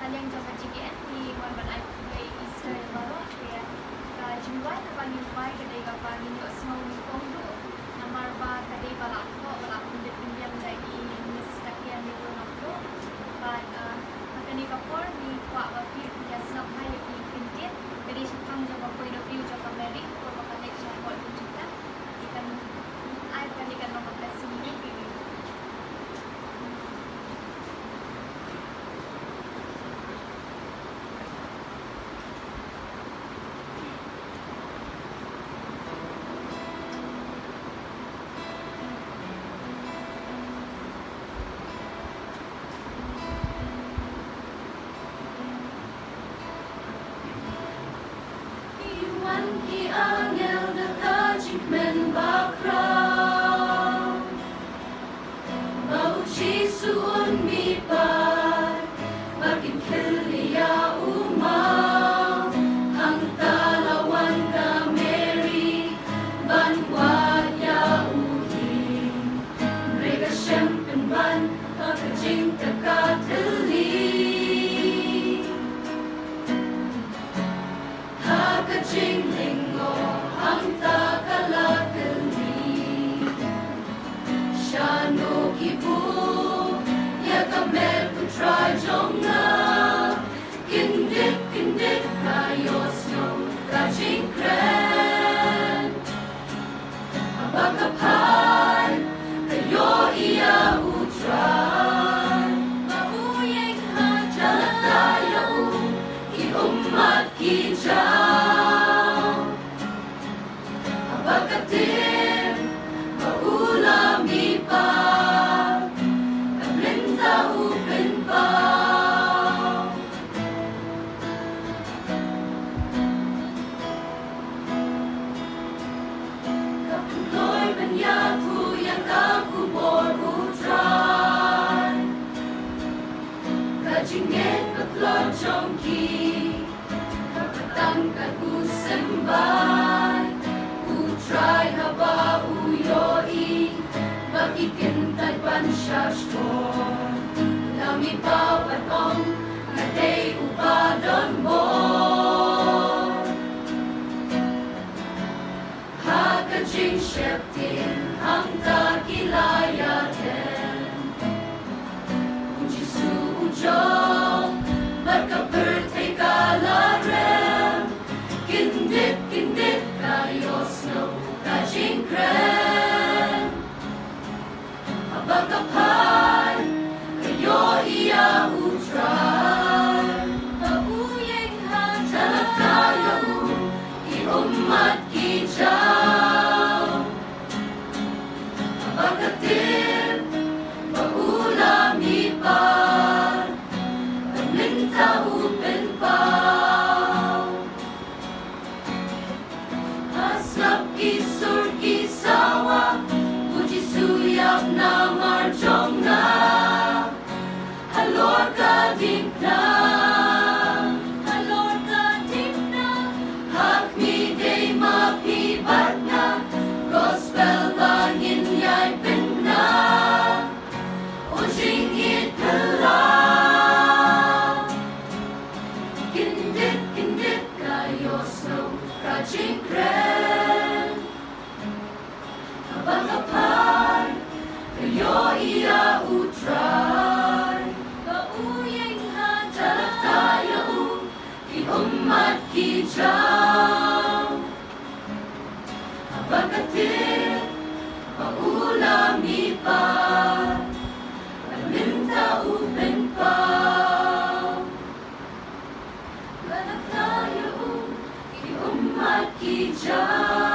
kalian coba JKN di Morban ay Easter baru kaya jumpai na pag-invite kadai ka pag-inyo small kondo na marba kadai balako kundit Indian lagi Miss Takian dito na po but makani ka por ni kwa wapi ya snap hai di pintit kadai siya pang jaba point of view jaba merit or makalik siya ko kita ikan ay kanikan no mag-blessing ni Ki angel nakajik men bakra Bauchi suun mi par Makin kelia umau Ang talawan ka Mary Banwad ya uhi Mereka syempen ban Kakajing takateli Jinglingo ang takalakali Shano kibu Yakamel kutray jonga Kindit kayos no kajing kren Abagapay kayo iya utray Mauyeng hajalat tayo Iumat kijay Pagkatim, maulami pa Paglinta upin pa Kapuntoy banyatu yang kakubor utray Kajingit paklod jongki Kapatangkat usembay Try haba uyoi Makikintay pansyashton Lami bawat ong Naday upadon mo Hakajing syeptin Ang takilayaten Ujisu ujong Magkapertay kalarem Kindit kayos no kajing kren Abagapay kayo iya utray Mauyeng hajalat tayo iumat kijaw Abagatim maulami pa Paglinta upin pa Kisur kisawa Puji suyap na marjong na Halor ka dik na Halor ka dik na Hakmi day mapibat na Gospel bangin yay pinna O jingit pala Kindit kayos no kajing kren Pagkapay, kayo iya utray Mauyeng hajalat tayo iumat kijaw Pagkatit, maulami pa Paglinta upin pa Ganak tayo iumat kijaw